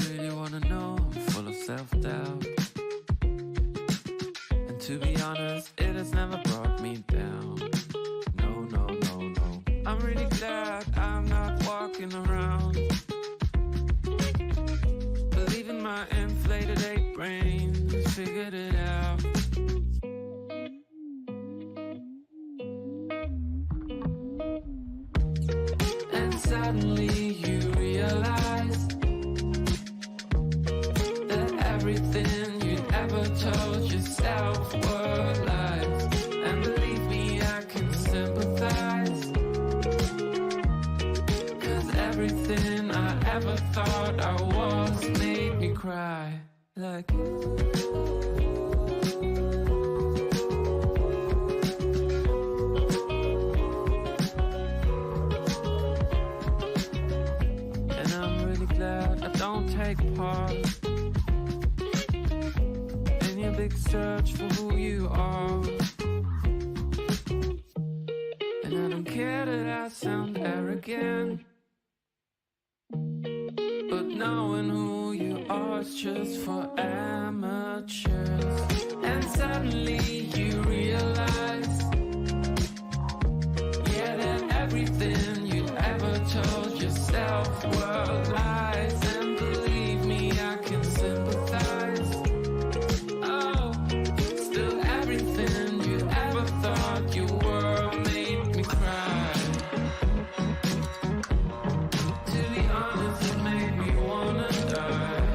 really wanna know, I'm full of self-doubt. And to be honest, it has never brought me down. No, no, no, no. I'm really glad I'm not walking around believing my inflated ape brain figured it out. And suddenly you realize that everything you ever told yourself were lies. And believe me, I can sympathize, 'cause everything I ever thought I was made me cry. Like and I'm really glad I don't take part in your big search for who you are. And I don't care that I sound arrogant, but knowing who you are is just for amateurs. And suddenly you realize, yeah, that everything you ever told yourself were lies. And believe me, I can sympathize. Oh, still everything you ever thought you were made me cry. To be honest, it made me wanna die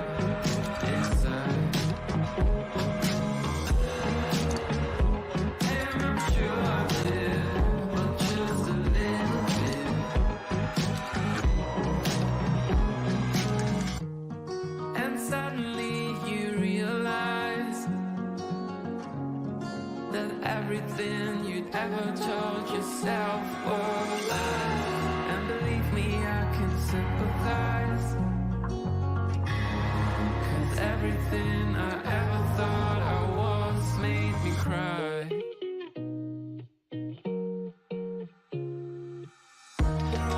inside. And I'm sure I did, but just a little bit. And suddenly you realize that everything you'd ever told yourself were lies. And believe me, I can sympathize, 'cause everything I ever thought I was made me cry.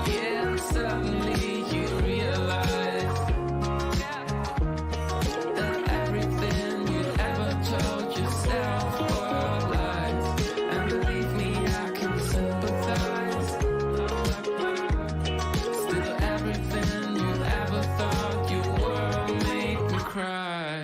Yeah, and suddenly you realize that everything you ever told yourself were lies. And believe me, I can sympathize. Still everything you ever thought you were made me cry.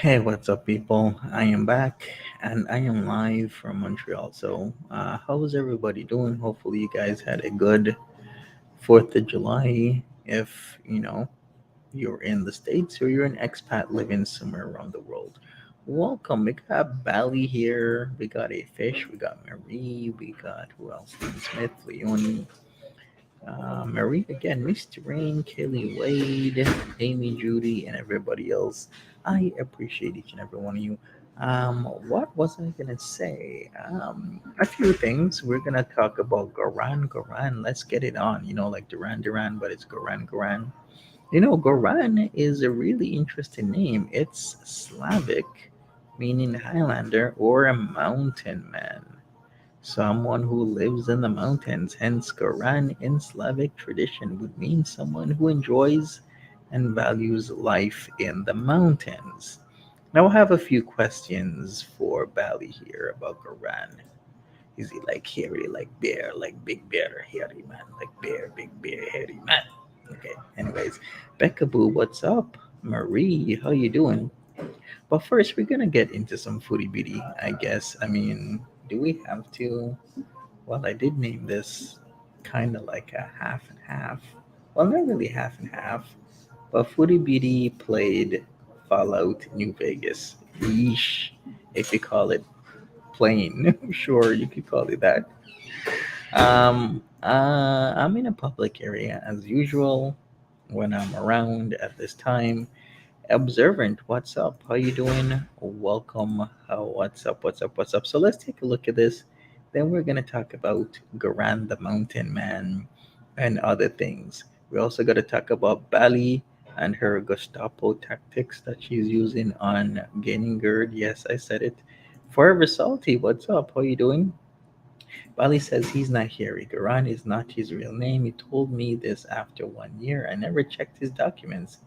Hey, what's up, people? I am back and I am live from Montreal. So, how's everybody doing? Hopefully, you guys had a good 4th of July. If you're in the States or you're an expat living somewhere around the world, welcome. We got Bali here, we got A Fish, we got Marie, we got who else? Steve Smith, Leonie, Marie again, Mr. Rain, Kelly Wade, Amy, Judy, and everybody else. I appreciate each and every one of you. What was I gonna say? A few things. We're gonna talk about Goran. Goran, let's get it on. Like Duran Duran, but it's Goran Goran. Goran is a really interesting name. It's Slavic, meaning Highlander or a mountain man, someone who lives in the mountains. Hence, Goran in Slavic tradition would mean someone who enjoys and values life in the mountains. Now, I have a few questions for Bali here about Goran. Is he like hairy, like bear, like big bear, hairy man, like bear, big bear, hairy man? Okay. Anyways, Becca Boo, what's up? Marie, how you doing? But first, we're gonna get into some foodie beauty, I guess. I mean, do we have to? Well, I did name this kind of like a half and half. Well, not really half and half, but Foodie Beauty played Fallout New Vegas. Yeesh, if you call it plain. Sure, you could call it that. I'm in a public area as usual when I'm around at this time. Observant, what's up? How you doing? Welcome. What's up? What's up? What's up? So let's take a look at this. Then we're gonna talk about Goran the Mountain Man and other things. We also got to talk about Bali and her Gestapo tactics that she's using on gaining gird. Yes, I said it. Forever Salty, what's up? How you doing? Bali says he's not here. Goran is not his real name. He told me this after 1 year. I never checked his documents.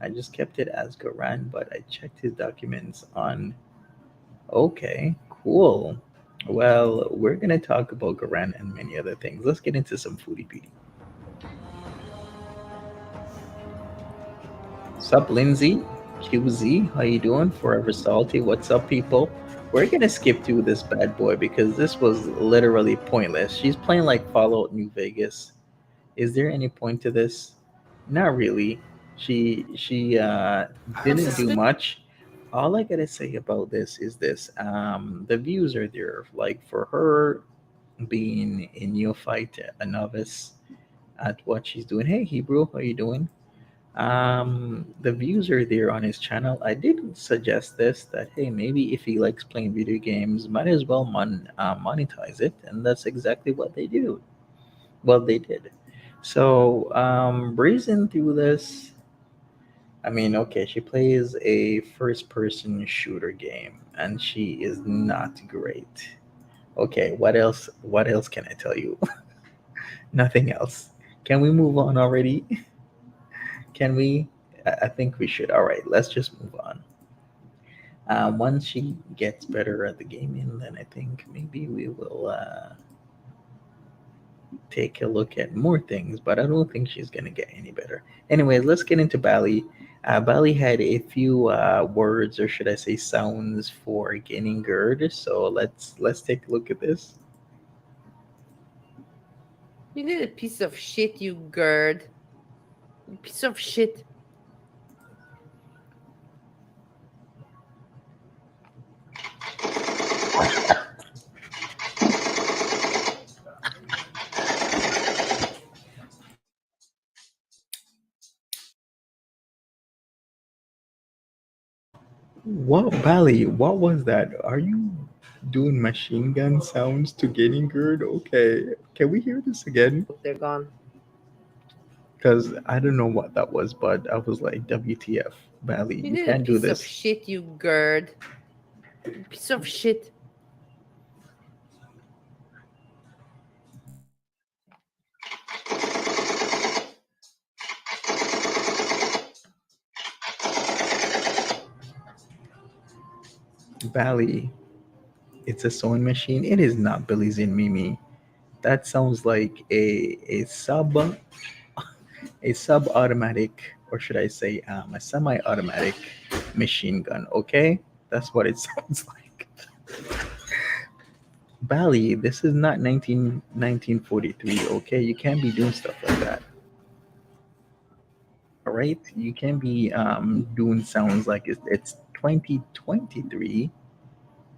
I just kept it as Goran, but I checked his documents on. Okay, cool. Well, we're going to talk about Goran and many other things. Let's get into some foodie beauty. Sup, Lindsay? QZ, how you doing? Forever Salty, what's up, people? We're going to skip through this bad boy because this was literally pointless. She's playing like Fallout New Vegas. Is there any point to this? Not really. She didn't do much. All I gotta say about this is this: the views are there. Like for her being a neophyte, a novice at what she's doing. Hey, Hebrew, how you doing? The views are there on his channel. I did suggest this that hey, maybe if he likes playing video games, might as well monetize it, and that's exactly what they do. Well, they did. So, breezing through this, I mean, okay, she plays a first person shooter game and she is not great. Okay, what else? What else can I tell you? Nothing else. Can we move on already? Can we? I think we should. All right, let's just move on. Once she gets better at the gaming, then I think maybe we will take a look at more things, but I don't think she's gonna get any better. Anyways, let's get into Bali. Bali had a few words, or should I say, sounds for gaining gird. So let's take a look at this. You need a piece of shit, you gird. You piece of shit. What, Bali? What was that? Are you doing machine gun sounds to gaining gird? Okay, can we hear this again? They're gone. Because I don't know what that was, but I was like, WTF, Bali, You you need a can't do piece of this. shit, you gird. You piece of shit. Bali, it's a sewing machine. It is not Billy's and Mimi. That sounds like a sub-automatic, or should I say, a semi-automatic machine gun. Okay, that's what it sounds like. Bali, this is not 1943. Okay, you can't be doing stuff like that. All right, you can't be doing sounds like it's 2023,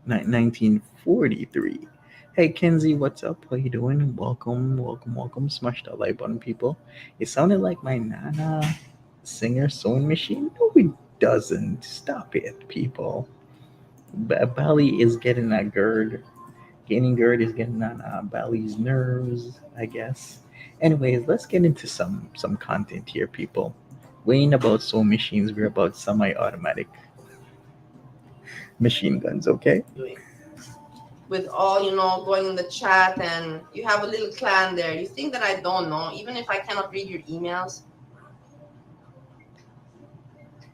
1943. Hey Kenzie, what's up? How you doing? Welcome, welcome, welcome. Smash that like button, people. It sounded like my Nana singer sewing machine. No, it doesn't. Stop it, people. Bali is getting that gird. Gaining gird is getting on Bali's nerves, I guess. Anyways, let's get into some content here, people. We ain't about sewing machines. We're about semi-automatic machine guns. Okay. Doing. With all, going in the chat and you have a little clan there. You think that I don't know, even if I cannot read your emails?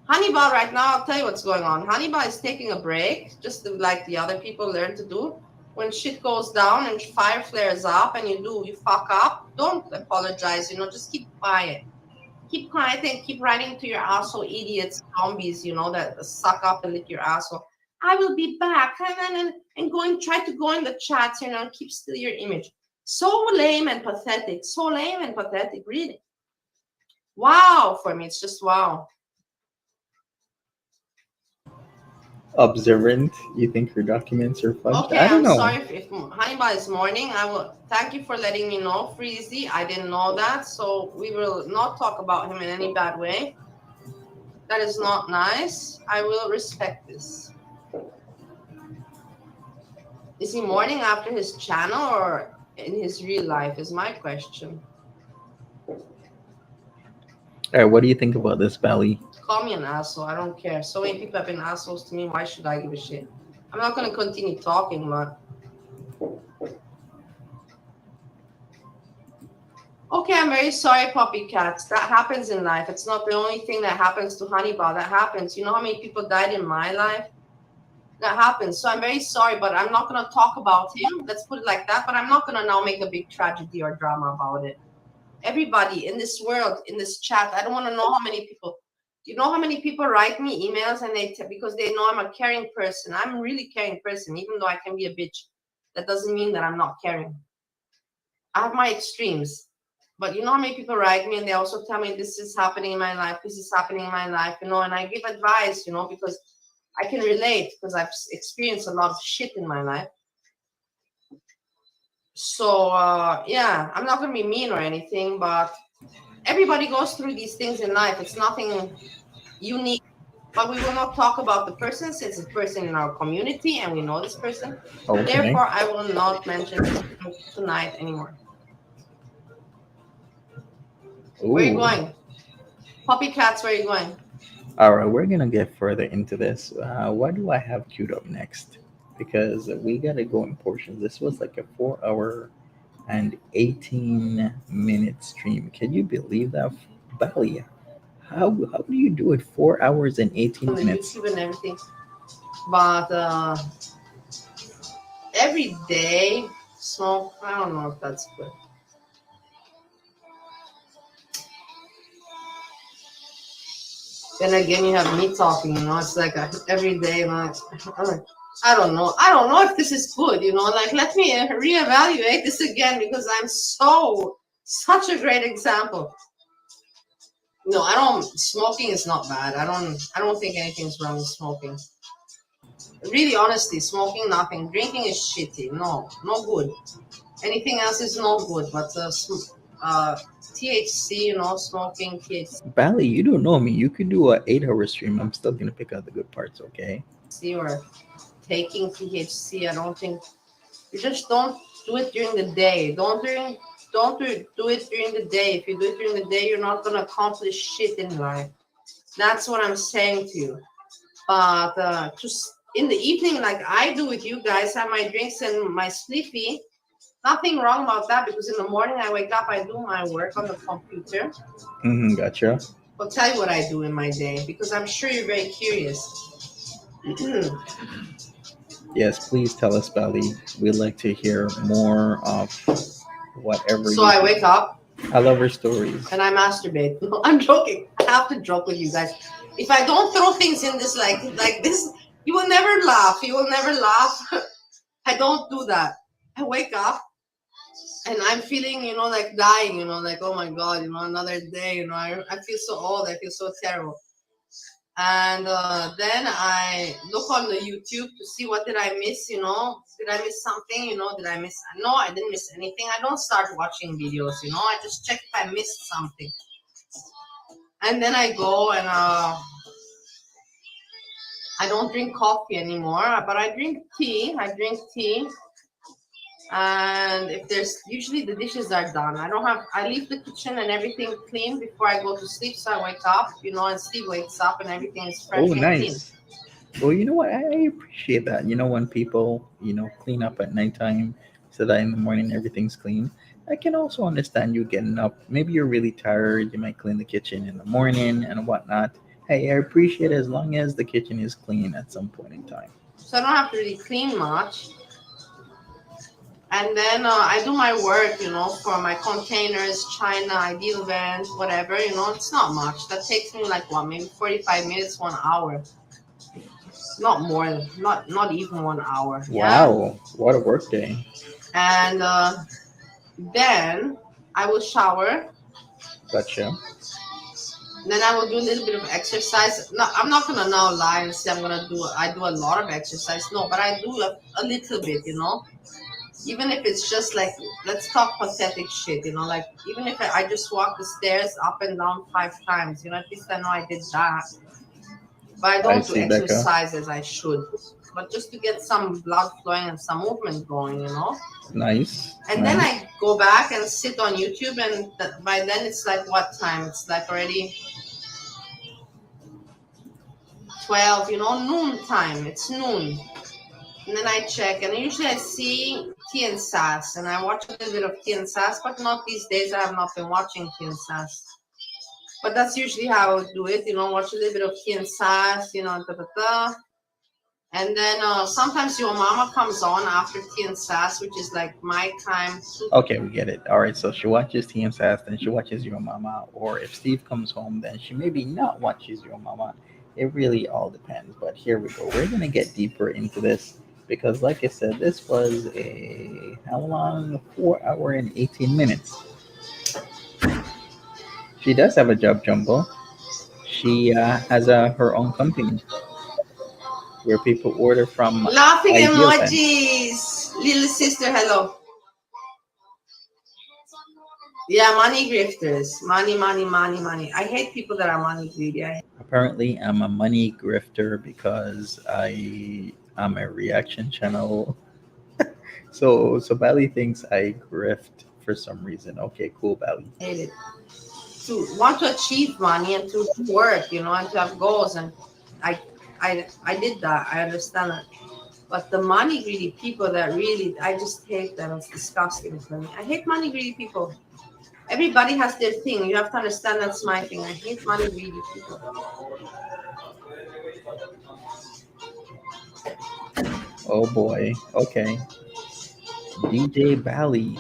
Hannibal right now, I'll tell you what's going on. Hannibal is taking a break, just to, like the other people learn to do. When shit goes down and fire flares up and you fuck up, don't apologize, just keep quiet. Keep quiet and keep writing to your asshole idiots, zombies, that suck up and lick your asshole. I will be back. And try to go in the chats, and keep still your image. So lame and pathetic. So lame and pathetic, really. Wow, for me, it's just wow. Observant? You think your documents are fudged? Okay, I don't I'm know. sorry if Hannibal is mourning. I will thank you for letting me know, Freezy. I didn't know that, so we will not talk about him in any bad way. That is not nice. I will respect this. Is he mourning after his channel or in his real life? Is my question. All right, what do you think about this, Bali? Call me an asshole. I don't care. So many people have been assholes to me. Why should I give a shit? I'm not going to continue talking, but. Okay, I'm very sorry, puppy cats. That happens in life. It's not the only thing that happens to Hannibal. That happens. You know how many people died in my life? That happens. So I'm very sorry, but I'm not going to talk about him. Let's put it like that. But I'm not going to now make a big tragedy or drama about it. Everybody in this world, in this chat, I don't want to know how many people. Do you know how many people write me emails and because they know I'm a caring person? I'm a really caring person, even though I can be a bitch. That doesn't mean that I'm not caring. I have my extremes. But you know how many people write me and they also tell me this is happening in my life, this is happening in my life, and I give advice, because I can relate because I've experienced a lot of shit in my life. So, yeah, I'm not going to be mean or anything, but everybody goes through these things in life. It's nothing unique, but we will not talk about the person since it's a person in our community and we know this person. Okay. Therefore, I will not mention this tonight anymore. Ooh. Where are you going? Puppy cats, where are you going? All right, we're gonna get further into this. What do I have queued up next? Because we gotta go in portions. This was like a 4 hour and 18 minute stream. Can you believe that, Bali? How do you do it? 4 hours and 18 minutes. YouTube and everything, but every day smoke. I don't know if that's good. Then again, you have me talking. It's like every day. Like, I don't know. I don't know if this is good. Like let me reevaluate this again because I'm such a great example. No, I don't. Smoking is not bad. I don't think anything's wrong with smoking. Really, honestly, smoking, nothing. Drinking is shitty. No good. Anything else is no good. But THC, smoking, THC Bali, you don't know me. You could do a 8 hour stream. I'm still gonna pick out the good parts, okay? or taking THC, I don't think you just don't do it during the day. Don't do it during the day. If you do it during the day, you're not gonna accomplish shit in life. That's what I'm saying to you. But just in the evening, like I do with you guys, have my drinks and my sleepy. Nothing wrong about that because in the morning I wake up, I do my work on the computer. Gotcha. I'll tell you what I do in my day because I'm sure you're very curious. Yes, please tell us, Bali. We'd like to hear more of whatever. So I wake up. I love her stories. And I masturbate. No, I'm joking. I have to joke with you guys. If I don't throw things in this like this, you will never laugh. You will never laugh. I don't do that. I wake up and I'm feeling, like dying, like, oh my God, another day, I feel so old. I feel so terrible. And then I look on the YouTube to see what did I miss, Did I miss something, Did I miss? No, I didn't miss anything. I don't start watching videos, I just check if I missed something. And then I go and I don't drink coffee anymore, but I drink tea. And if there's usually the dishes are done. I leave the kitchen and everything clean before I go to sleep. So I wake up, and Steve wakes up and everything is fresh and nice. clean. Well, you know what? I appreciate that. When people, clean up at nighttime so that in the morning everything's clean. I can also understand you getting up. Maybe you're really tired. You might clean the kitchen in the morning and whatnot. Hey, I appreciate it as long as the kitchen is clean at some point in time. So I don't have to really clean much. And then I do my work, for my containers, China, ideal vent, whatever, it's not much. That takes me like maybe 45 minutes, 1 hour. Not more, not even 1 hour. Wow, what a work day. And then I will shower. Gotcha. Then I will do a little bit of exercise. No, I'm not gonna now lie and say I do a lot of exercise. No, but I do a little bit, you know. Even if it's just like, let's talk pathetic shit, you know, like even if I just walk the stairs up and down 5 times, you know, at least I know I did that. But I I don't do see, Becca. exercise as I should. But just to get some blood flowing and some movement going, you know. Nice, And then nice. I go back and sit on YouTube, and by then it's like what time? It's like already 12, you know, noon time. It's noon. And then I check, and usually I see T and Sass, and I watch a little bit of T and Sass, but not these days. I have not been watching T and Sass. But that's usually how I would do it, you know, watch a little bit of T and Sass, you know, da da da. And then sometimes your mama comes on after Tea and Sass, which is like my time. Okay, we get it. All right, so she watches TM Sass, then she watches Your Mama, or if Steve comes home, then she maybe not watches Your Mama. It really all depends. But here we go. We're gonna get deeper into this because, like I said, this was a how long? 4 hour and 18 minutes. She does have a job, Jumbo. She has her own company where people order from Laughing ideal time. emojis. Little sister, hello. Yeah, money grifters. Money, money, money, money. I hate people that are money greedy. Apparently, I'm a money grifter because I am a reaction channel. So Bali thinks I grift for some reason. Okay, cool, Bali. Hate it. To want to achieve money and to work, you know, and to have goals. And I, I did that. I understand that. But the money greedy people that really, I just hate them. It's disgusting for me. I hate money greedy people. Everybody has their thing. You have to understand that's my thing. I hate money greedy people. Oh boy. Okay. DJ Bali.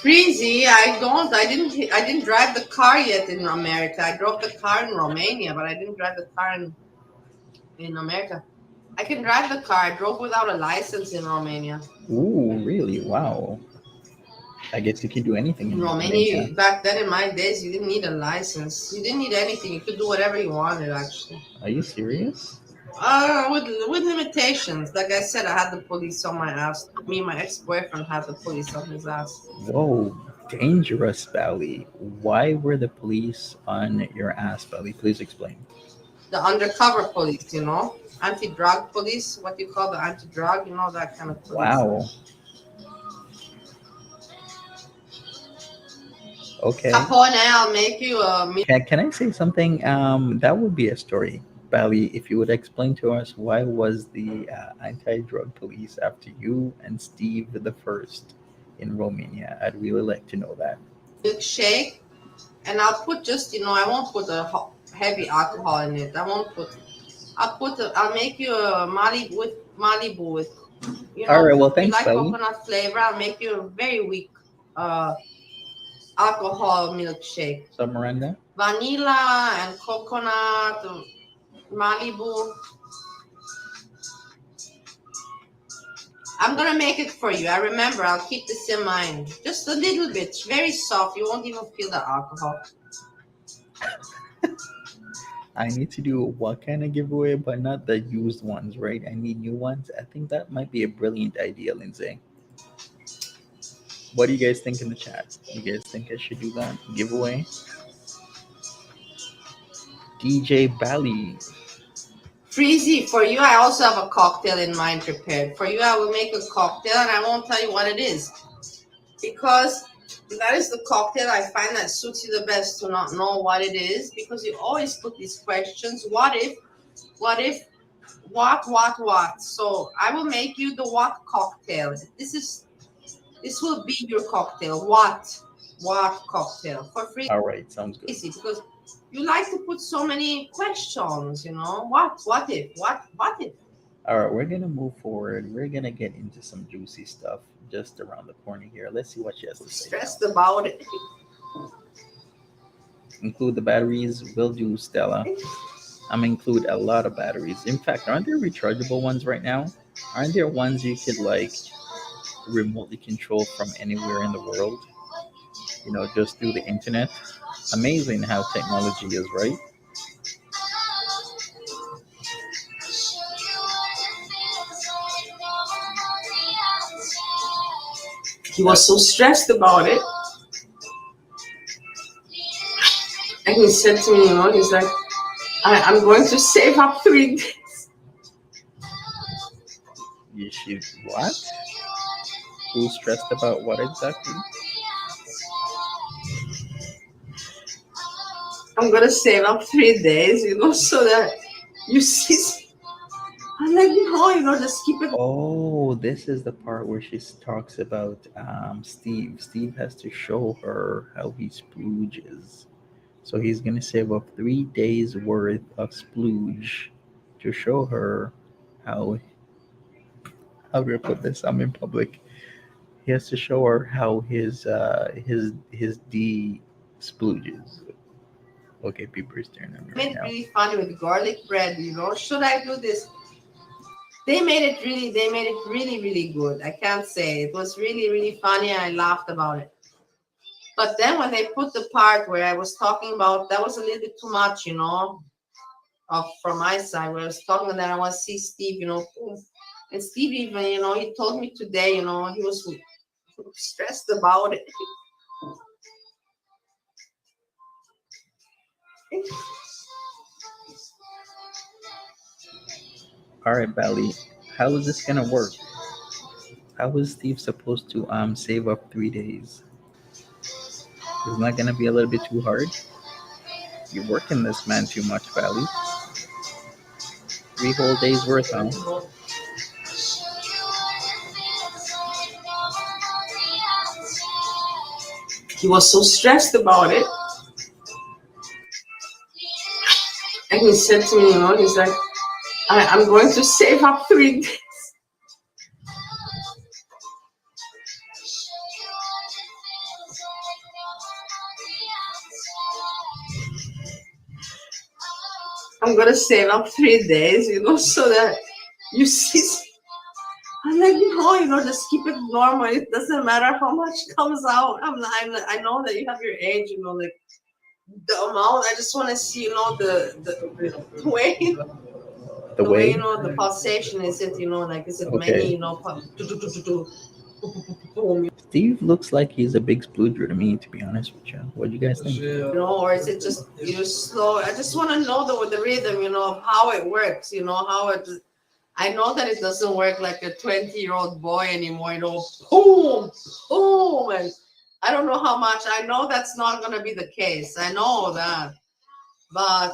Freezy, I don't. I didn't drive the car yet in America. I drove the car in Romania, but I didn't drive the car in America. I can drive the car. I drove without a license in Romania. Ooh, really? Wow. I guess you can do anything In in Romania. Romania, back then in my days, you didn't need a license. You didn't need anything. You could do whatever you wanted, actually. Are you serious? With limitations. Like I said, I had the police on my ass. Me and my ex-boyfriend had the police on his ass. Whoa, dangerous, Bali. Why were the police on your ass, Bali? Please explain. The undercover police, you know, anti-drug police. What you call the anti-drug, you know, that kind of police. Wow. Okay. Capone, I'll make you a. Can I say something? That would be a story, Bali. If you would explain to us why was the anti-drug police after you and Steve the first in Romania? I'd really like to know that. Milkshake, and I'll put just, you know, I won't put a heavy alcohol in it. I won't put. I'll make you a Malibu with, you All know, right. Well, if you thanks, like Bali. coconut flavor. I'll make you a very weak uh alcohol milkshake. So, Miranda. Vanilla and coconut, Malibu. I'm gonna make it for you. I remember. I'll keep this in mind. Just a little bit, very soft. You won't even feel the alcohol. I need to do what kind of giveaway, but not the used ones, right? I need new ones. I think that might be a brilliant idea, Lindsay. What do you guys think in the chat? You guys think I should do that giveaway? DJ Bali. Freezy, for you, I also have a cocktail in mind prepared. For you, I will make a cocktail, and I won't tell you what it is, because that is the cocktail I find that suits you the best to not know what it is, because you always put these questions. What if, what? So I will make you the what cocktail. This will be your cocktail. What cocktail for free? All right, sounds good. Easy, because you like to put so many questions, you know. What if? What if? All right, we're gonna move forward. We're gonna get into some juicy stuff just around the corner here. Let's see what she has to say. Stressed about it. Include the batteries. Will do, Stella. I'm gonna include a lot of batteries. In fact, aren't there rechargeable ones right now? Aren't there ones you could like remotely control from anywhere in the world? You know, just through the internet. Amazing how technology is, right? He was so stressed about it. And he said to me, he's like, I'm going to save up 3 days. What? Who's stressed about what exactly? I'm going to save up 3 days, so that you see. I'm like, just keep it. Oh, this is the part where she talks about Steve. Steve has to show her how he splooges. So he's gonna save up 3 days worth of splooge to show her how do I put this? I'm in public. He has to show her how his D splooges. Okay, people are staring at me right now. Really funny with garlic bread, Should I do this? They made it really, really good. I can't say. It was really, really funny. I laughed about it. But then when they put the part where I was talking about, that was a little bit too much, from my side, where I was talking that I want to see Steve, and Steve even, he told me today, he was stressed about it. All right, Bali, how is this gonna work? How is Steve supposed to save up 3 days? Isn't that gonna be a little bit too hard? You're working this man too much, Bali. 3 whole days worth, huh? He was so stressed about it. And he said to me, he's like, I'm going to save up 3 days. I'm going to save up 3 days, so that you see. I'm like, just keep it normal. It doesn't matter how much comes out. I know that you have your age, like the amount. I just want to see, the way, The way, the pulsation. Is it, like, is it okay. many, Steve looks like he's a big splooger to me, to be honest with you. What do you guys think? or is it just slow? I just want to know the rhythm, of how it works, how it. I know that it doesn't work like a 20-year-old boy anymore, boom, boom, and I don't know how much. I know that's not going to be the case. I know that, but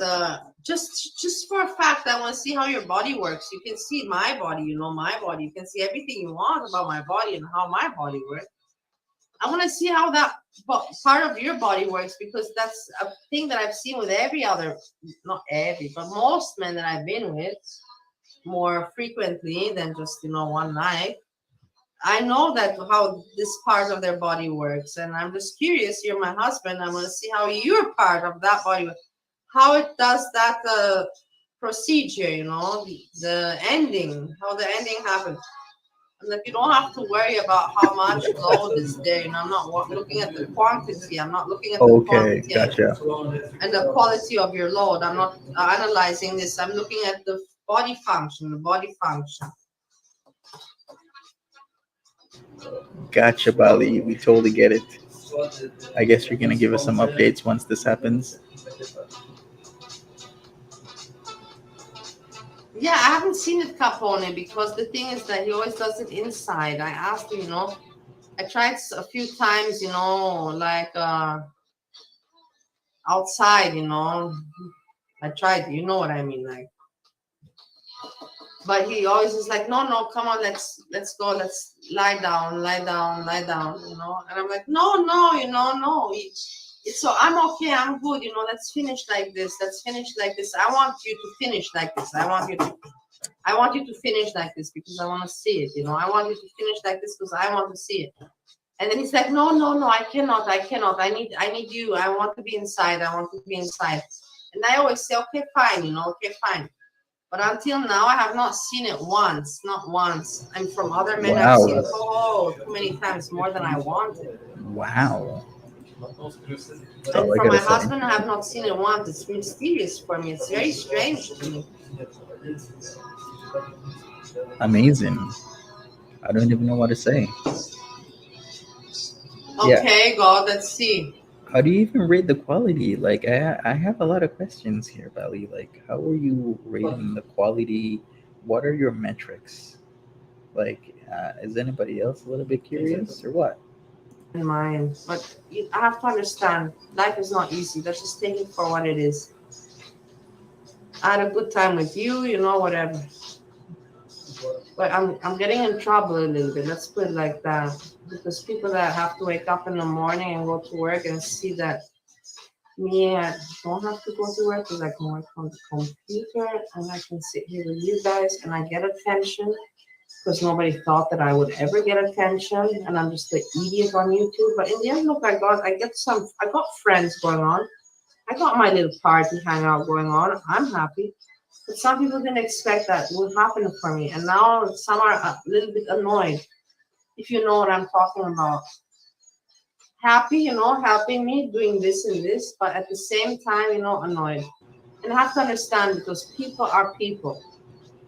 just for a fact, I want to see how your body works. You can see my body, my body. You can see everything you want about my body and how my body works. I want to see how that part of your body works, because that's a thing that I've seen with not every, but most men that I've been with more frequently than just, one night. I know that how this part of their body works, and I'm just curious. You're my husband. I want to see how your part of that body, how it does that procedure, the ending, how the ending happens. And that you don't have to worry about how much load is there. I'm not looking at the quantity. I'm not looking at the Okay, quantity gotcha. and the quality of your load. I'm not analyzing this. I'm looking at the body function, Gotcha, Bali. We totally get it. I guess you're gonna give us some updates once this happens. Yeah, I haven't seen it, Capone, because the thing is that he always does it inside. I asked him, I tried a few times, like outside, I tried, you know what I mean, like. But he always is like, no, come on, let's go, let's lie down, And I'm like, no, no. It's so I'm okay, I'm good, let's finish like this. I want you to finish like this. I want you to finish like this because I want to see it, I want you to finish like this because I want to see it. And then he's like, no, I cannot. I need you. I want to be inside. And I always say, okay, fine, okay, fine. But until now, I have not seen it once, not once. And from other men, I've seen it, too many times, more than I wanted. Wow. And all I from gotta my say. husband, I have not seen it once. It's mysterious for me. It's very strange to me. Amazing. I don't even know what to say. Yeah. Okay, God, let's see. How do you even rate the quality? Like, I have a lot of questions here, Bali. Like, how are you rating the quality? What are your metrics? Like, is anybody else a little bit curious or what? In mind, but I have to understand life is not easy. Let's just take it for what it is. I had a good time with you, whatever. But I'm getting in trouble a little bit. Let's put it like that. Because people that have to wake up in the morning and go to work and see that me, I don't have to go to work because I can work on the computer and I can sit here with you guys and I get attention because nobody thought that I would ever get attention and I'm just the idiot on YouTube. But in the end, look, I got friends going on. I got my little party hangout going on. I'm happy. But some people didn't expect that would happen for me. And now some are a little bit annoyed, if you know what I'm talking about. Happy, helping me doing this and this, but at the same time, annoyed. And I have to understand because people are people.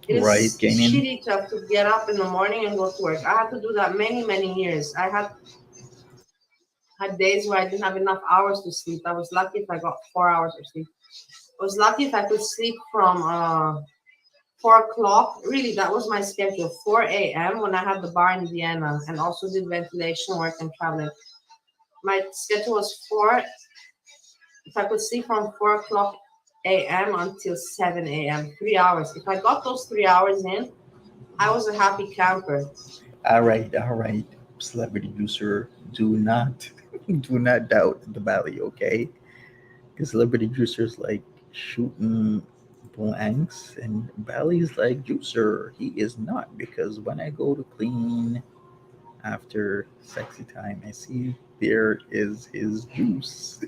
It Right, is Gaining. shitty to have to get up in the morning and go to work. I had to do that many, many years. I had days where I didn't have enough hours to sleep. I was lucky if I got 4 hours of sleep. I was lucky if I could sleep from 4 o'clock. Really, that was my schedule. 4 a.m. when I had the bar in Vienna and also did ventilation work and traveling. My schedule was four. If I could sleep from 4 o'clock a.m. until 7 a.m., 3 hours. If I got those 3 hours in, I was a happy camper. All right, all right. Celebrity juicer, do not, do not doubt the Bali, okay? Because celebrity juicer's like shooting blanks, and Bali's like juicer. He is not because when I go to clean after sexy time, I see there is his juice,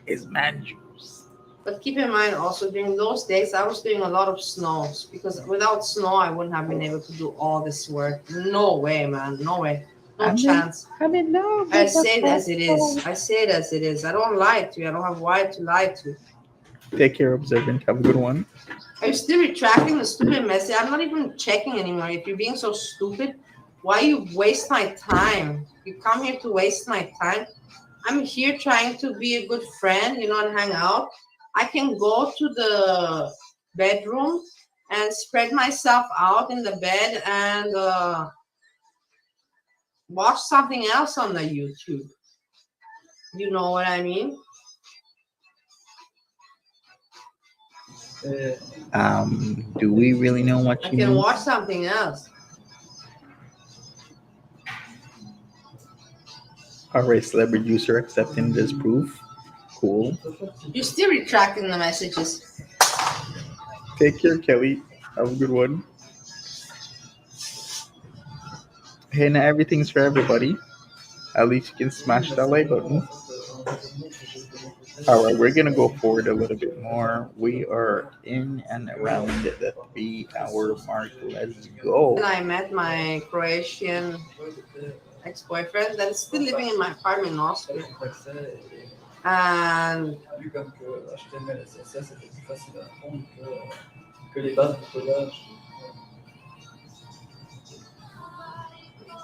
his man juice. But keep in mind also during those days, I was doing a lot of snows because without snow, I wouldn't have been able to do all this work. No way, man. No way. No chance. I'm in love I with the say it as it is. photo. I say it as it is. I don't lie to you. I don't have why to lie to you. Take care, observant. Have a good one. Are you still retracting the stupid message? I'm not even checking anymore. If you're being so stupid, why you waste my time? You come here to waste my time. I'm here trying to be a good friend, and hang out. I can go to the bedroom and spread myself out in the bed and watch something else on the YouTube. You know what I mean? Do we really know what I she can means? watch something else. All right, celebrity user accepting this proof. Cool. You're still retracting the messages. Take care, Kelly. Have a good one. Hey, now everything's for everybody. At least you can smash that like button. All right, we're gonna go forward a little bit more. We are in and around the 3 hour mark. Let's go. And I met my Croatian ex-boyfriend that is still living in my apartment in Austria. And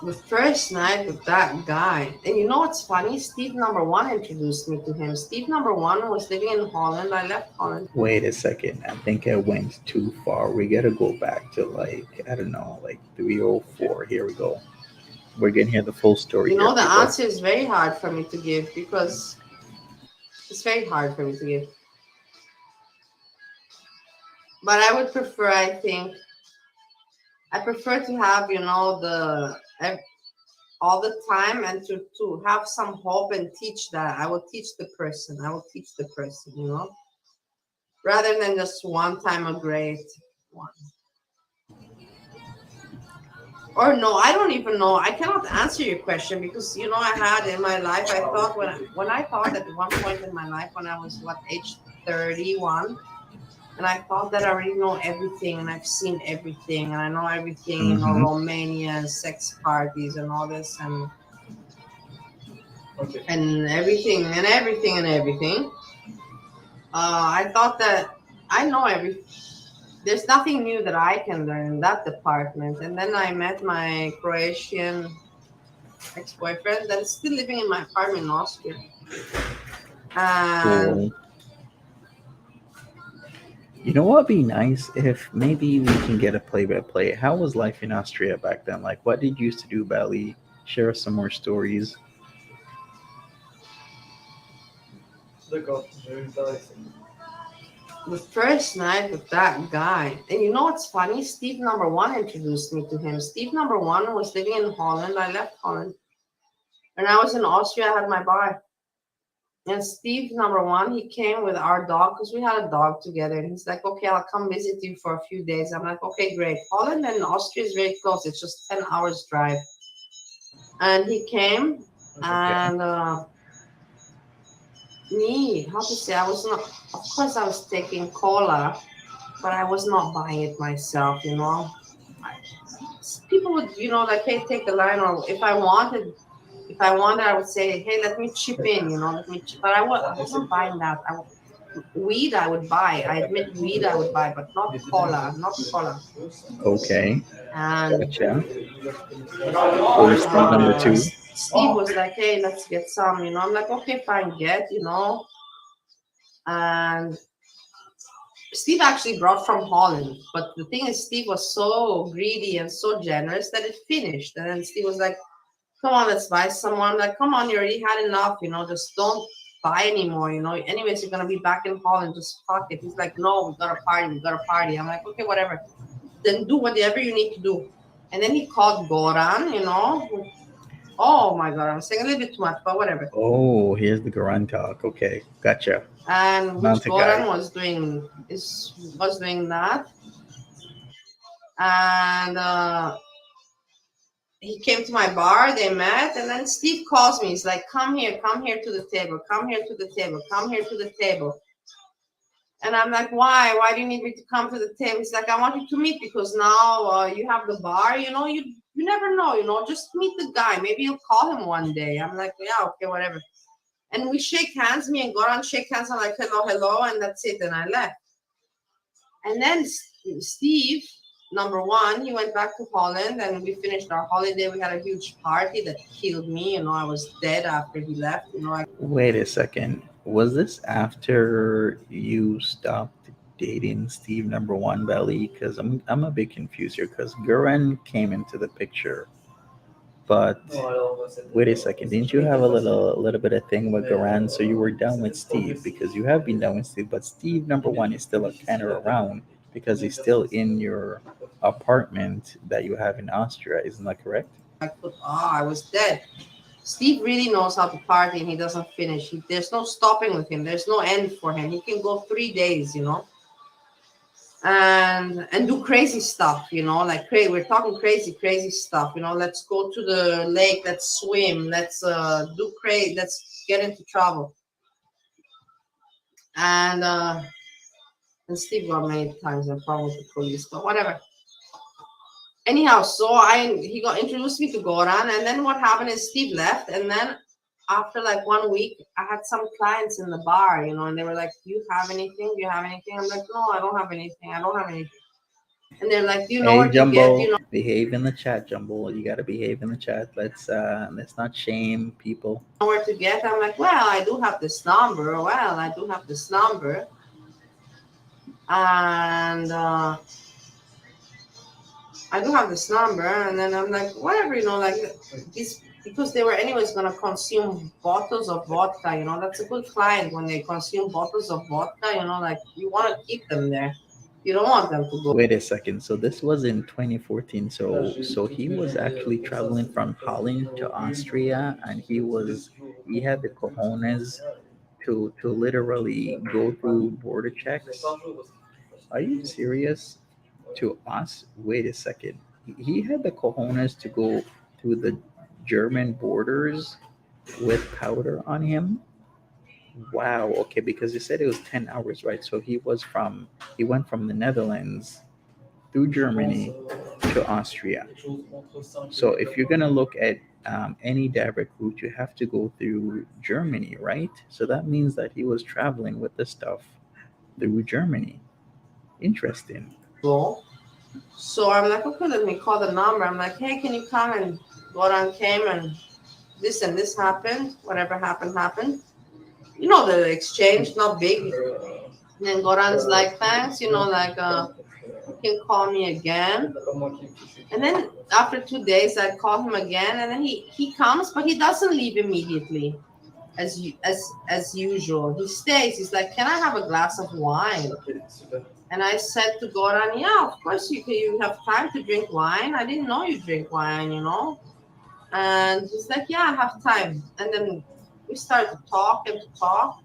the first night with that guy, and you know what's funny? Steve number one introduced me to him. Steve number one was living in Holland. I left Holland. Wait a second. I think I went too far. We gotta go back to like, I don't know, like 304. Here we go. We're gonna hear the full story You here, know, the people. answer is very hard for me to give because it's very hard for me to give. But I would prefer, I prefer to have, all the time and to have some hope and teach that. I will teach the person. Rather than just one time a great one. Or no, I don't even know. I cannot answer your question because I had in my life. I thought when I thought at one point in my life when I was age 31, and I thought that I already know everything and I've seen everything and I know everything, Mhm. Romania and sex parties and all this and and everything and everything and everything. I thought that I know there's nothing new that I can learn in that department. And then I met my Croatian ex-boyfriend that is still living in my apartment in Austria. And Cool. You know what'd be nice if maybe we can get a play-by-play. How was life in Austria back then? Like, what did you used to do, Bali? Share us some more stories. the first night with that guy, and you know what's funny? Steve number one introduced me to him. Steve number one was living in Holland. I left Holland. And I was in Austria, I had my bar. And Steve number one, he came with our dog because we had a dog together. And he's like, okay, I'll come visit you for a few days. I'm like, okay, great. Holland and Austria is very close. It's just 10 hours drive. And he came Okay. and me, how to say, I was not, of course I was taking cola, but I was not buying it myself, you know. People would, you know, like, hey, take the line, or if I wanted, I would say, hey, let me chip in, you know, but I wasn't buying that. Weed I would buy. I admit weed I would buy, but not cola, not cola. Okay. And Gotcha. Or Steve number two. Steve was like, hey, let's get some, you know. I'm like, okay, fine, you know. And Steve actually brought from Holland, but the thing is, Steve was so greedy and so generous that it finished. And then Steve was like, come on, let's buy someone. Like, come on, you already had enough, you know, just don't buy anymore, you know. Anyways, you're gonna be back in Holland, just fuck it. He's like, no, we gotta party, we gotta party. I'm like, okay, whatever. Then do whatever you need to do. And then he called Goran, you know. Oh my god, I'm saying a little bit too much, but whatever. Oh, here's the Goran talk. Okay, gotcha. And which Mountain guy. Goran was doing that. And he came to my bar, they met, and then Steve calls me. He's like, come here to the table, come here to the table, come here to the table. And I'm like, why? Why do you need me to come to the table? He's like, I want you to meet because now you have the bar, you know, you never know, you know, just meet the guy. Maybe you'll call him one day. I'm like, yeah, okay, whatever. And we shake hands, me and Goran shake hands. I'm like, hello, hello, and that's it. And I left. And then Steve, number one, he went back to Holland and we finished our holiday. We had a huge party that killed me. You know, I was dead after he left. You know, Wait a second. Was this after you stopped dating Steve number one, Belly? Because I'm a bit confused here. Because Goran came into the picture, but wait a second. Didn't you have a little bit of thing with Goran? So you were done with Steve because you have been done with Steve, but Steve number one is still kind of around because he's still in your apartment that you have in Austria. Isn't that correct? I was dead. Steve really knows how to party and he doesn't finish. There's no stopping with him. There's no end for him. He can go 3 days, you know, and do crazy stuff, you know, like we're talking crazy stuff, you know. Let's go to the lake, let's swim, let's do crazy, let's get into trouble. And Steve got many times in trouble with the police, but whatever. Anyhow, so he got introduced me to Goran, and then what happened is Steve left, and then after like 1 week, I had some clients in the bar, you know, and they were like, "Do you have anything? Do you have anything?" I'm like, "No, I don't have anything. I don't have anything." And they're like, "Do you know Hey where to get? Do Jumbo, you know behave in the chat, Jumbo. You gotta behave in the chat. Let's not shame people. where to get?" I'm like, "Well, I do have this number. Well, I do have this number." And I do have this number, and then I'm like, whatever, you know, like this, because they were anyways gonna consume bottles of vodka, you know. That's a good client when they consume bottles of vodka, you know, like you want to keep them there. You don't want them to go. Wait a second. So this was in 2014. So he was actually traveling from Holland to Austria, and he had the cojones to literally go through border checks. Are you serious? To us? Wait a second. He had the cojones to go to the German borders with powder on him. Wow. Okay, because you said it was 10 hours, right? So he went from the Netherlands through Germany to Austria. So if you're gonna look at any direct route, you have to go through Germany, right? So that means that he was traveling with the stuff through Germany. Interesting. Go. So I'm like, okay, let me call the number. I'm like, hey, can you come? And Goran came and this happened. Whatever happened, happened. You know, the exchange, not big. And then Goran's like, thanks, like, you can call me again. And then after 2 days, I call him again, and then he comes, but he doesn't leave immediately, as usual. He stays. He's like, can I have a glass of wine? And I said to Goran, yeah, of course you have time to drink wine. I didn't know you drink wine. And he's like, yeah, I have time. And then we started to talk and to talk.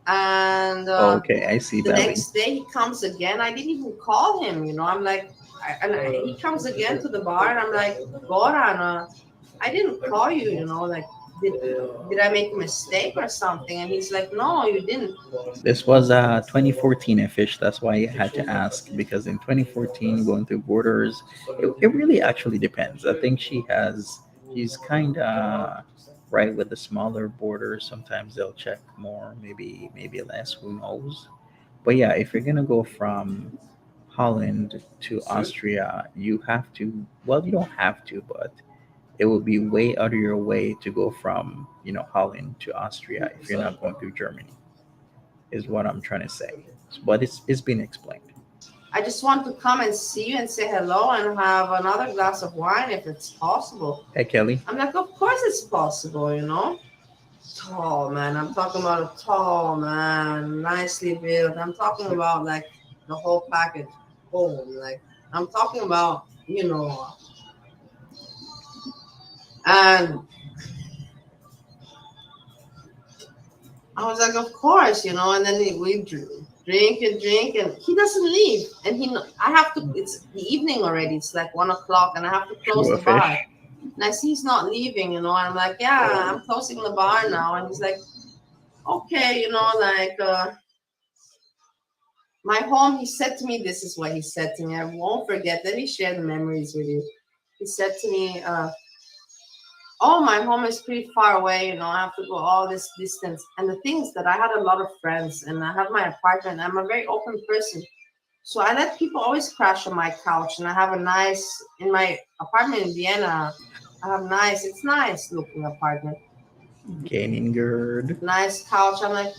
And Okay, I see, the Belly. next day he comes again. I didn't even call him. I'm like, he comes again to the bar, and I'm like, Goran, I didn't call you. Like, did I make a mistake or something? And he's like, no, you didn't. This was 2014 ish. That's why I had to ask, because in 2014, going through borders, it really actually depends. I think she's kind of right with the smaller borders. Sometimes they'll check more, maybe less. Who knows? But yeah, if you're gonna go from Holland to Austria, you have to. Well, you don't have to, but it would be way out of your way to go from Holland to Austria if you're not going through Germany. Is what I'm trying to say. But it's been explained. I just want to come and see you and say hello and have another glass of wine if it's possible. Hey, Kelly. I'm like, of course it's possible. Tall man. I'm talking about a tall man, nicely built. I'm talking about like the whole package. Boom. Like, I'm talking about, and I was like, of course, and then we drink and drink, and he doesn't leave. And I have to, it's the evening already. It's like 1 o'clock, and I have to close the bar. And I see he's not leaving, and I'm like, yeah, I'm closing the bar now. And he's like, okay, my home, he said to me, this is what he said to me. I won't forget. Let me share the memories with you. He said to me, oh, my home is pretty far away. I have to go all this distance. And the thing is that I had a lot of friends, and I have my apartment. I'm a very open person. So I let people always crash on my couch, and I have in my apartment in Vienna, it's nice looking apartment. Gaining gird. Nice couch. I'm like,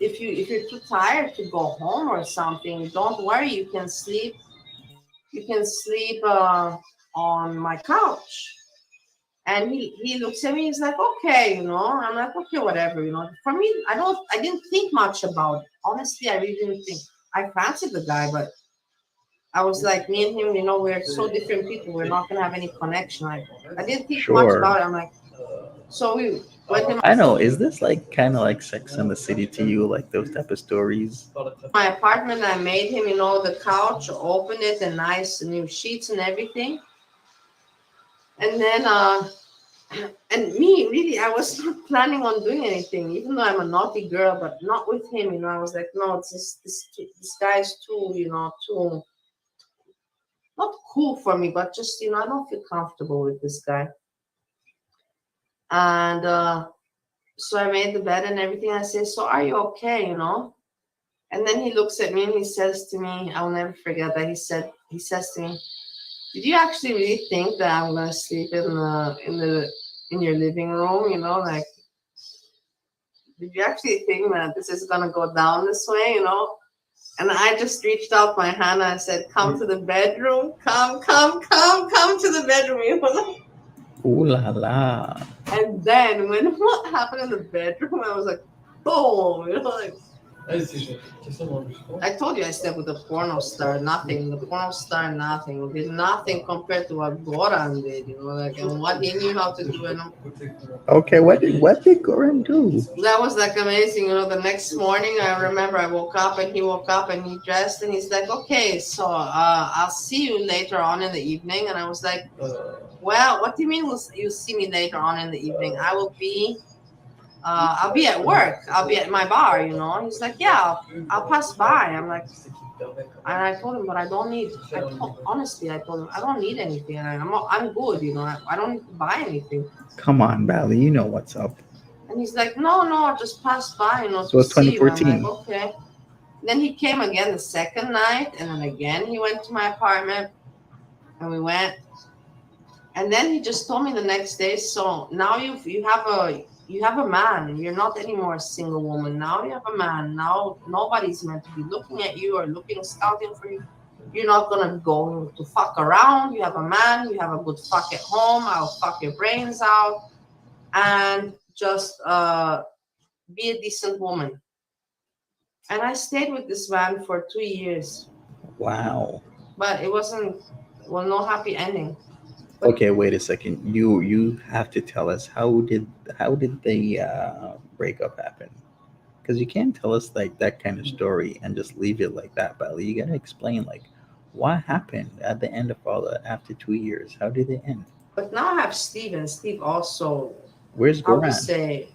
if you're too tired to go home or something, don't worry. You can sleep on my couch. And he looks at me. He's like, okay, I'm like, okay, whatever, For me, I didn't think much about it. Honestly, I really didn't think. I fancied the guy, but I was like, me and him, we're so different people. We're not gonna have any connection. I didn't think much about it. I'm like, so we went in. I know. Is this like kind of like Sex and the City to you, like those type of stories? My apartment, I made him, the couch, opened it, and nice new sheets and everything. And then, and me, really, I was not planning on doing anything, even though I'm a naughty girl, but not with him. I was like, no, it's just, this guy's too, too, not cool for me, but just, I don't feel comfortable with this guy. And so I made the bed and everything. I say, so are you okay, And then he looks at me and he says to me, I'll never forget that. He says to me, did you actually really think that I'm gonna sleep in your living room? Like, did you actually think that this is gonna go down this way? And I just reached out my hand and I said, come to the bedroom, come to the bedroom. Ooh la la. And then when what happened in the bedroom, I was like, boom, like. I told you I slept with a porno star. Nothing. The porno star, nothing. Did nothing compared to what Goran did. And what he knew how to do. Okay, what did Goran do? That was like amazing. The next morning, I remember I woke up and he woke up and he dressed and he's like, okay, so I'll see you later on in the evening. And I was like, well, what do you mean you'll see me later on in the evening? I will be I'll be at work. I'll be at my bar, you know. He's like, yeah, I'll pass by. I'm like, and I told him, but I don't need. Honestly, I told him I don't need anything. I'm good, you know. I don't need to buy anything. Come on, Bally, you know what's up. And he's like, no, no, just pass by, you know, So to it's see you. I'm like, 2014. okay. Then he came again the second night, and then again he went to my apartment, and we went. And then he just told me the next day, so now you have a man. You're not anymore a single woman. Now you have a man. Now nobody's meant to be looking at you or looking scouting for you. You're not gonna go to fuck around. You have a man. You have a good fuck at home. I'll fuck your brains out and just be a decent woman. And I stayed with this man for 2 years, Wow. but it wasn't well, no happy ending. But Okay, wait a second. You have to tell us how did the breakup happen? Because you can't tell us like that kind of story and just leave it like that, Bally. You gotta explain like what happened at the end of all that after 2 years. How did it end? now I have Steve, and Steve also, Where's how to Goran? say,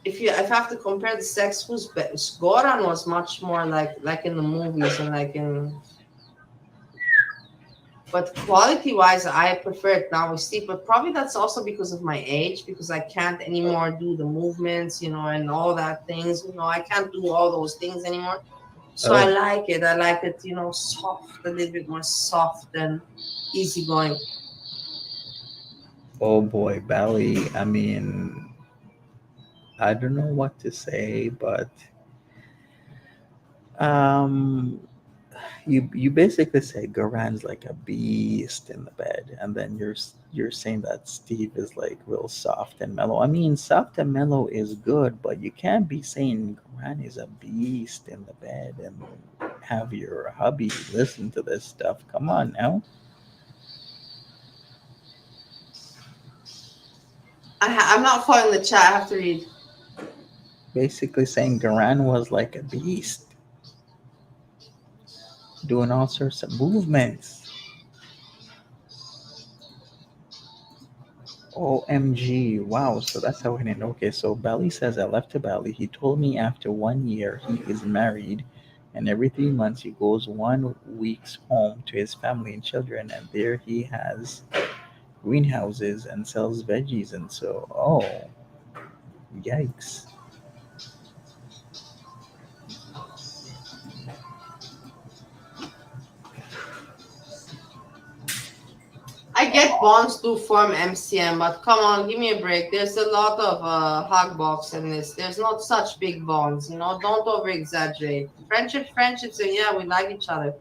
if I have to compare the sex, who's best? Goran was much more like in the movies and like in, but quality wise, I prefer it now with Steve. But probably that's also because of my age, because I can't anymore do the movements, you know, and all that things. You know, I can't do all those things anymore. So I Oh, like it. I like it, you know, soft, a little bit more soft and easygoing. oh boy, Bally. I mean, I don't know what to say, but um, you basically say Goran's like a beast in the bed, and then you're saying that Steve is like real soft and mellow. I mean, soft and mellow is good, but you can't be saying Goran is a beast in the bed and have your hubby listen to this stuff. Come on now. I'm not following the chat. I have to read. Basically saying Goran was like a beast, doing all sorts of movements. OMG. Wow. So that's how it ended. Okay. So Bali says I left to Bali. He told me after 1 year he is married, and every 3 months he goes 1 week's home to his family and children, and there he has greenhouses and sells veggies. And so, oh, yikes. I get bonds to form MCM, but come on, give me a break. There's a lot of hug box in this. There's not such big bonds, you know. Don't over exaggerate. Friendships, and yeah, we like each other.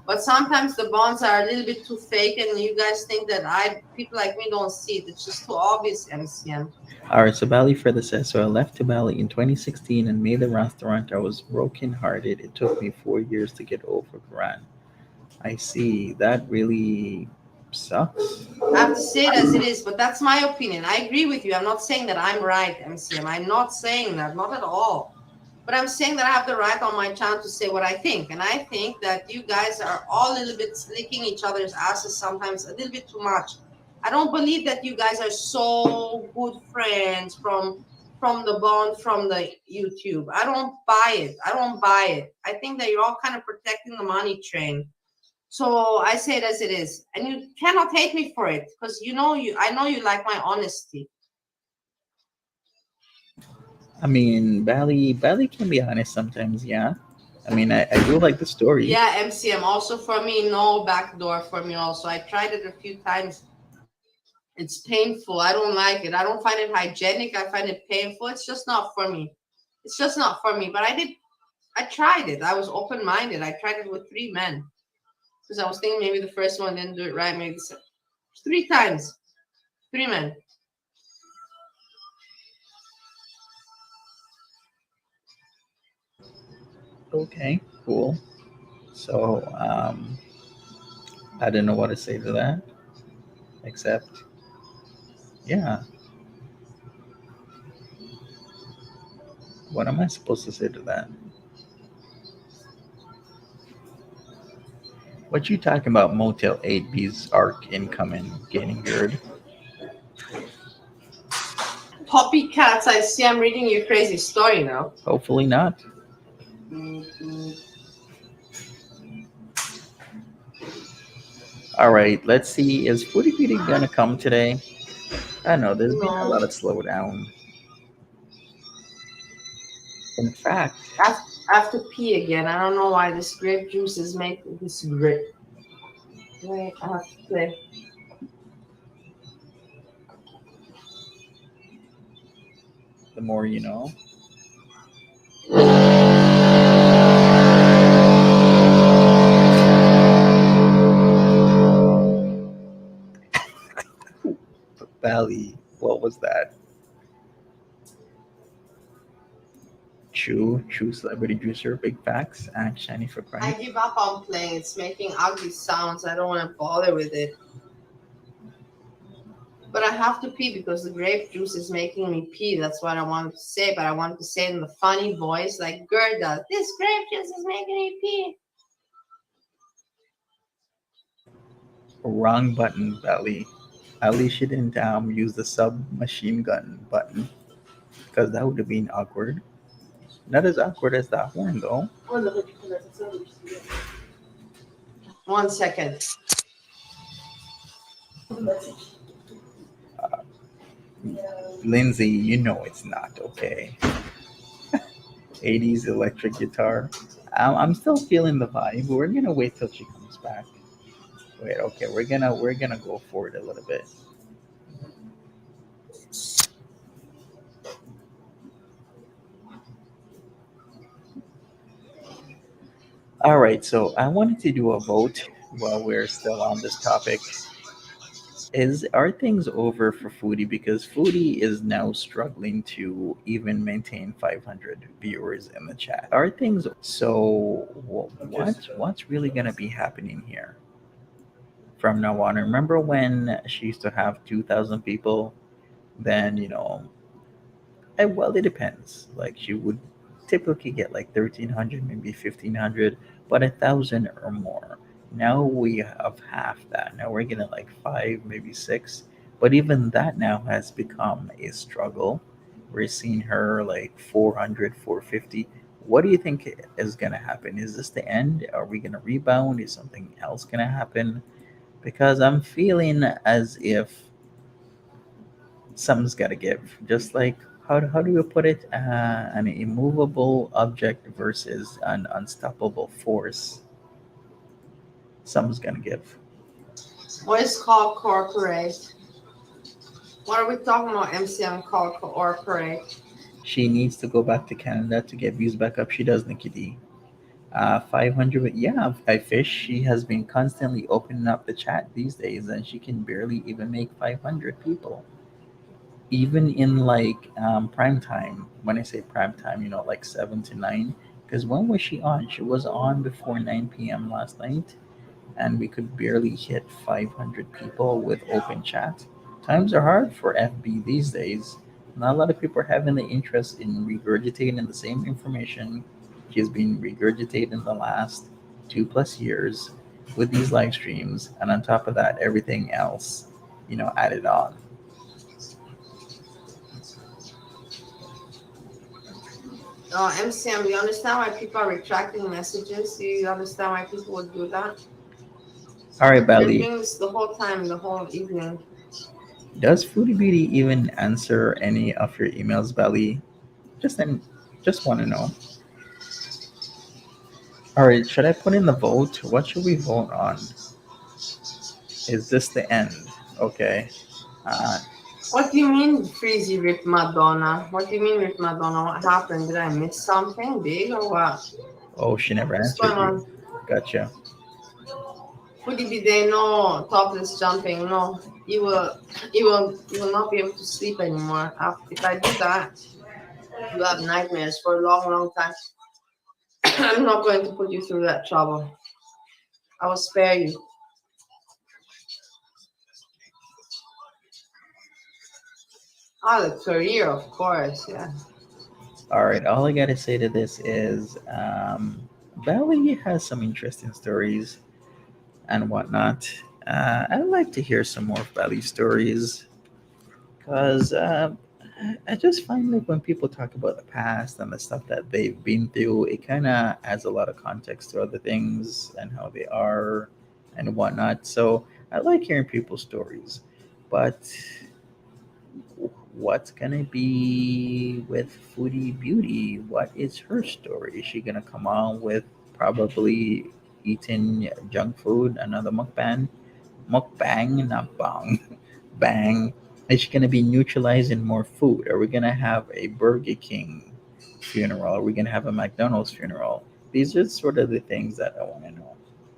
But sometimes the bonds are a little bit too fake, and you guys think that people like me don't see it. It's just too obvious, MCM. All right. So Bali further says, so I left to Bali in 2016 and made the restaurant. I was brokenhearted. It took me 4 years to get over Quran. I see. That really sucks. I have to say it as it is, but that's my opinion. I agree with you. I'm not saying that I'm right, MCM. I'm not saying that, not at all. But I'm saying that I have the right on my channel to say what I think. And I think that you guys are all a little bit licking each other's asses sometimes a little bit too much. I don't believe that you guys are so good friends from the bond from the YouTube. I don't buy it. I don't buy it. I think that you're all kind of protecting the money train. So I say it as it is. And you cannot hate me for it because I know you like my honesty. I mean, Bali can be honest sometimes, yeah. I mean, I do like the story. Yeah, MCM. Also for me, no backdoor for me also. I tried it a few times. It's painful. I don't like it. I don't find it hygienic. I find it painful. It's just not for me. It's just not for me. But I tried it. I was open-minded. I tried it with 3 men. Because I was thinking maybe the first one didn't do it right. Maybe 3 times. 3 men. Okay, cool. So, I don't know what to say to that, except, yeah, what am I supposed to say to that? What you talking about Motel 8B's arc incoming getting good? Copycats, I see. I'm reading your crazy story now. Hopefully not. All right, let's see. Is Foodie Beauty gonna come today? I know there's been a No. lot of slowdown. In fact, I have to pee again. I don't know why this grape juice is making this grape. Wait, I have to play. the more you know. Bali, what was that? Chew, celebrity juicer, big facts, act shiny for I crime. give up on playing. It's making ugly sounds. I don't want to bother with it. But I have to pee because the grape juice is making me pee. That's what I wanted to say. But I wanted to say it in the funny voice, like Gerda. This grape juice is making me pee. Wrong button, Bali. At least she didn't use the submachine gun button because that would have been awkward. Not as awkward as that one though. 1 second. Lindsay, you know it's not okay. 80s electric guitar. I'm still feeling the vibe. We're gonna wait till she comes back. Wait, okay, we're gonna go for it a little bit. All right, so I wanted to do a vote while we're still on this topic. Is Are things over for Foodie because Foodie is now struggling to even maintain 500 viewers in the chat? Are things so? What's really gonna be happening here from now on? Remember when she used to have 2,000 people? Then well, it depends. Like she would typically get like 1,300, maybe 1,500, but 1,000 or more. Now we have half that. Now we're getting like five, maybe six. But even that now has become a struggle. We're seeing her like 400, 450. What do you think is going to happen? Is this the end? Are we going to rebound? Is something else going to happen? Because I'm feeling as if something's got to give. Just like how do you put it? An immovable object versus an unstoppable force. Something's gonna give. What is called corporate? What are we talking about? MCM called corporate. She needs to go back to Canada to get views back up. She does, Nikki D. 500. Yeah, I fish. She has been constantly opening up the chat these days, and she can barely even make 500 people. Even in like prime time. When I say prime time, like 7 to 9. Because when was she on? She was on before 9 p.m. last night, and we could barely hit 500 people with open chat. Times are hard for FB these days. Not a lot of people are having the interest in regurgitating the same information she's been regurgitating the last 2 plus years with these live streams, and on top of that, everything else, added on. MCM, do you understand why people are retracting messages? Do you understand why people would do that? All right, They're Bali. doing this the whole time, the whole evening. Does Foodie Beauty even answer any of your emails, Bali? Just want to know. All right, should I put in the vote? What should we vote on? Is this the end? Okay. Uh, What do you mean, Freezy ripped Madonna? What do you mean ripped Madonna? What happened? Did I miss something big or what? oh, she never What's going answered you. on? Gotcha. Foodie Beauty, no topless jumping. No, you will not be able to sleep anymore. If I do that, you have nightmares for a long, long time. I'm not going to put you through that trouble. I will spare you. Ah, the career, of course, yeah. All right, all I gotta say to this is Bali has some interesting stories and whatnot. I'd like to hear some more of Bali's stories because I just find like when people talk about the past and the stuff that they've been through, it kind of adds a lot of context to other things and how they are and whatnot. So I like hearing people's stories. But what's gonna be with Foodie Beauty? What is her story? Is she gonna come on with probably eating junk food, another mukbang, not bang, bang? Is she gonna be neutralizing more food? Are we gonna have a Burger King funeral? Are we gonna have a McDonald's funeral? These are sort of the things that I want to know.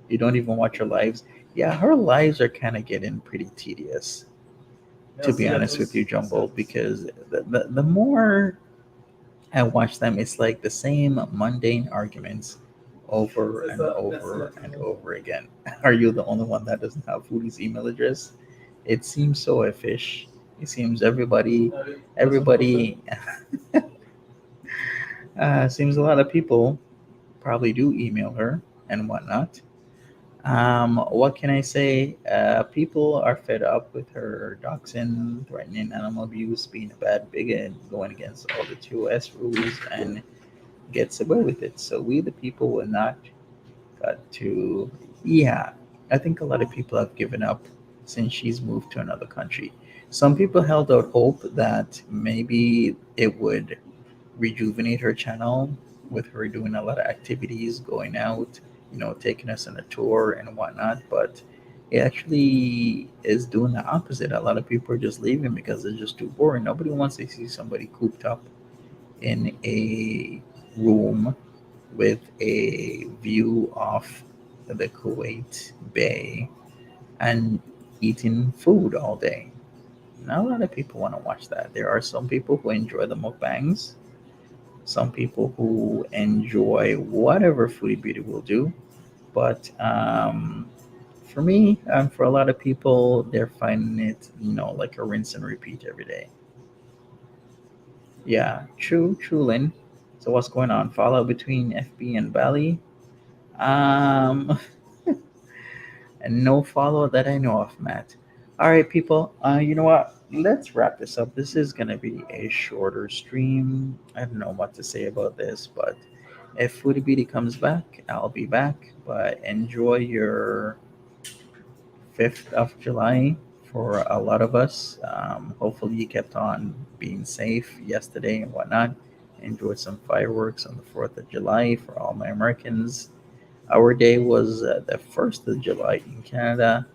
You don't even watch her lives. Yeah, her lives are kind of getting pretty tedious, to be honest with you, Jumbo, because the more I watch them, it's like the same mundane arguments over and over and over again. Are you the only one that doesn't have Foodie's email address? It seems so effish. It seems everybody, seems a lot of people probably do email her and whatnot. What can I say? People are fed up with her doxing, threatening animal abuse, being a bad bigot, going against all the 2S rules, and gets away with it. So we, the people, will not got to. Yeah, I think a lot of people have given up since she's moved to another country. Some people held out hope that maybe it would rejuvenate her channel with her doing a lot of activities, going out, taking us on a tour and whatnot. But it actually is doing the opposite. A lot of people are just leaving because it's just too boring. Nobody wants to see somebody cooped up in a room with a view of the Kuwait Bay and eating food all day. Not a lot of people want to watch that. There are some people who enjoy the mukbangs, some people who enjoy whatever Foodie Beauty will do. But for me, and for a lot of people, they're finding it, like a rinse and repeat every day. Yeah, true, Lynn. So what's going on? Fallout between FB and Bali? Um, and no follow that I know of, Matt. All right, people. You know what? Let's wrap this up. This is gonna be a shorter stream. I don't know what to say about this, but if Foodie Beauty comes back, I'll be back. But enjoy your 5th of July for a lot of us. Hopefully, you kept on being safe yesterday and whatnot. Enjoyed some fireworks on the 4th of July for all my Americans. Our day was the 1st of July in Canada.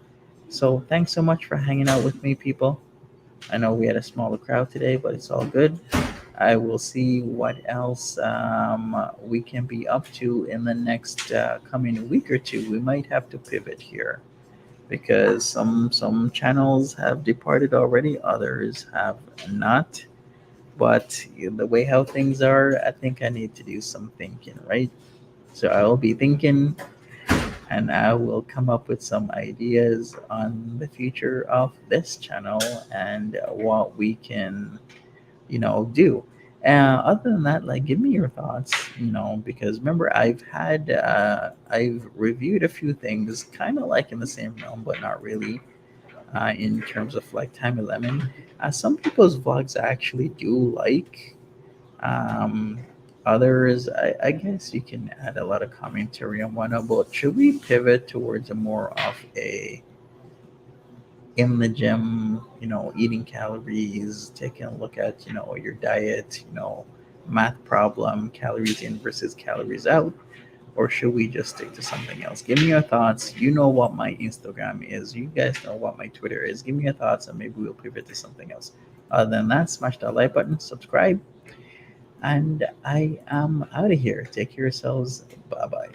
So thanks so much for hanging out with me, people. I know we had a smaller crowd today, but it's all good. I will see what else we can be up to in the next coming week or two. We might have to pivot here because some channels have departed already, others have not. But the way how things are, I think I need to do some thinking, right? So I will be thinking and I will come up with some ideas on the future of this channel and what we can, do. Other than that, like, give me your thoughts, because remember, I've reviewed a few things kind of like in the same realm, but not really, in terms of like Time 11. Some people's vlogs I actually do like. Um, Others, I guess you can add a lot of commentary on one about. Should we pivot towards a more of a in the gym, eating calories, taking a look at, your diet, math problem, calories in versus calories out? Or should we just stick to something else? Give me your thoughts. You know what my Instagram is. You guys know what my Twitter is. Give me your thoughts and maybe we'll pivot to something else. Other than that, smash that like button, subscribe, and I am out of here. Take care of yourselves. Bye bye.